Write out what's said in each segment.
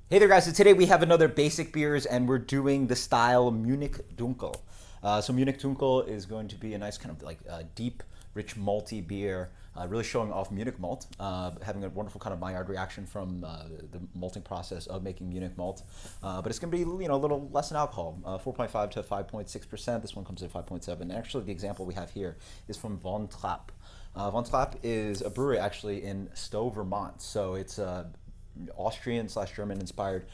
Hey there, guys. So today we have another basic beers, and we're doing the style Munich Dunkel. So Munich Dunkel is going to be a nice kind of like deep, rich, malty beer, really showing off Munich malt, having a wonderful kind of Maillard reaction from the malting process of making Munich malt. But it's going to be a little less in alcohol, 4.5 to 5.6%. This one comes in 5.7. Actually, the example we have here is from Von Trapp. Von Trapp is a brewery actually in Stowe, Vermont. So it's Austrian slash German inspired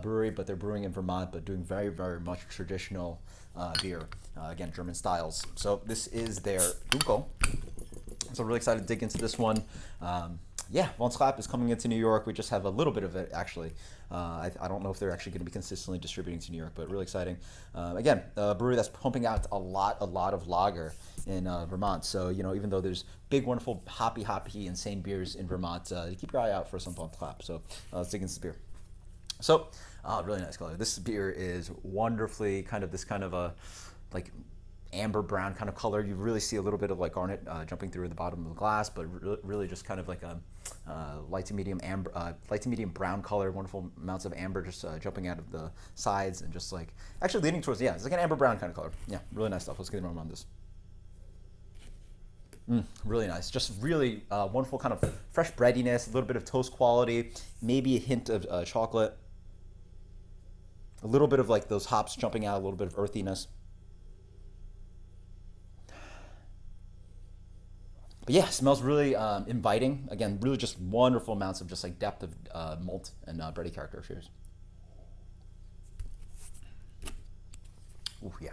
brewery, but they're brewing in Vermont, but doing very, very much traditional beer. Again, German styles. So this is their Dunkel. So really excited to dig into this one. Yeah, Von Trapp is coming into New York. We just have a little bit of it, actually. I don't know if they're actually going to be consistently distributing to New York, but really exciting. Again, a brewery that's pumping out a lot of lager in Vermont. So, even though there's big, wonderful, hoppy, insane beers in Vermont, keep your eye out for some Von Trapp. So let's dig into this beer. So, really nice color. This beer is wonderfully this kind of a, like, amber brown kind of color. You really see a little bit of like garnet jumping through the bottom of the glass, but really just kind of like a light to medium amber, light to medium brown color. Wonderful amounts of amber just jumping out of the sides and just like actually leaning towards, yeah, it's like an amber brown kind of color. Yeah, really nice stuff. Let's get an aroma on this. Really nice. Just really wonderful kind of fresh breadiness, a little bit of toast quality, maybe a hint of chocolate, a little bit of like those hops jumping out, a little bit of earthiness. But yeah, smells really inviting. Again, really just wonderful amounts of just like depth of malt and bready character. Cheers. Ooh, yeah.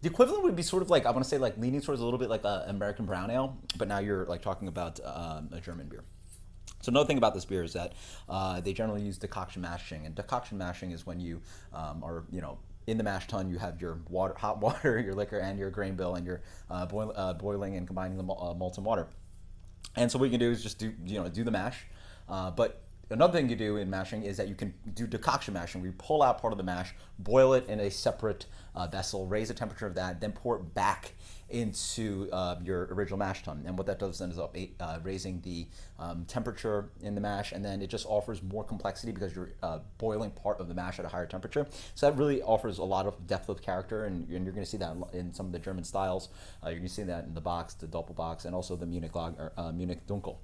The equivalent would be sort of like, I want to say like leaning towards a little bit like an American brown ale, but now you're like talking about a German beer. So another thing about this beer is that they generally use decoction mashing, and decoction mashing is when you are, in the mash tun, you have your water, hot water, your liquor, and your grain bill, and you're boiling and combining the malt and water. And so what you can do is just do the mash, but another thing you do in mashing is that you can do decoction mashing, where you pull out part of the mash, boil it in a separate vessel, raise the temperature of that, then pour it back into your original mash tun. And what that does then is raising the temperature in the mash, and then it just offers more complexity because you're boiling part of the mash at a higher temperature. So that really offers a lot of depth of character, and you're going to see that in some of the German styles. You're going to see that in the box, the Doppelbox, and also the Munich Dunkel.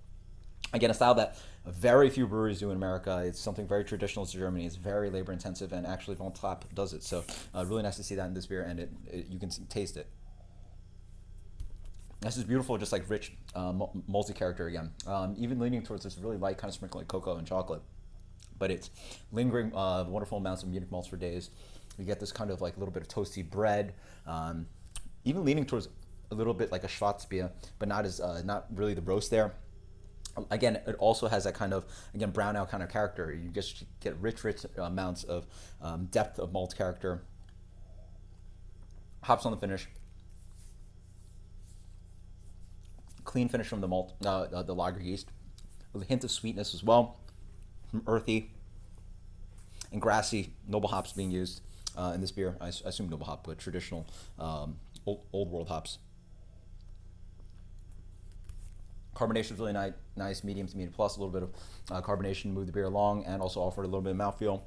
Again, a style that very few breweries do in America. It's something very traditional to Germany. It's very labor intensive, and actually Von Trapp does it. So really nice to see that in this beer, and you can taste it. This is beautiful, just like rich, malty character again. Even leaning towards this really light kind of sprinkle like cocoa and chocolate. But it's lingering wonderful amounts of Munich malts for days. You get this kind of like a little bit of toasty bread. Even leaning towards a little bit like a Schwarzbier, but not really the roast there. Again, it also has that kind of, again, brown ale kind of character. You just get rich amounts of depth of malt character. Hops on the finish. Clean finish from the malt, the lager yeast. With a hint of sweetness as well. Some earthy and grassy noble hops being used in this beer. I assume noble hop, but traditional old world hops. Carbonation is really nice, medium to medium plus, a little bit of carbonation to move the beer along, and also offer a little bit of mouthfeel.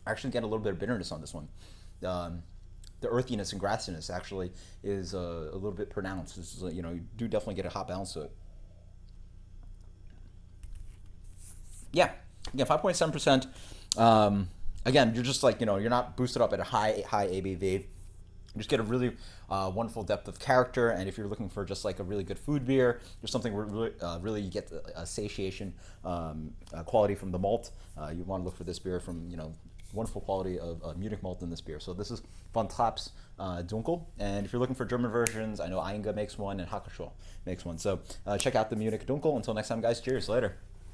I actually get a little bit of bitterness on this one. The earthiness and grassiness actually is a little bit pronounced. This is, you do definitely get a hot balance to it. Yeah, again, 5.7%. Again, you're just like, you're not boosted up at a high ABV. You just get a really wonderful depth of character, and if you're looking for just like a really good food beer, there's something where really you get a satiation quality from the malt. You want to look for this beer from, wonderful quality of Munich malt in this beer. So this is Von Trapp's Dunkel, and if you're looking for German versions, I know Einga makes one and Hackescholl makes one. So check out the Munich Dunkel. Until next time, guys, cheers, later.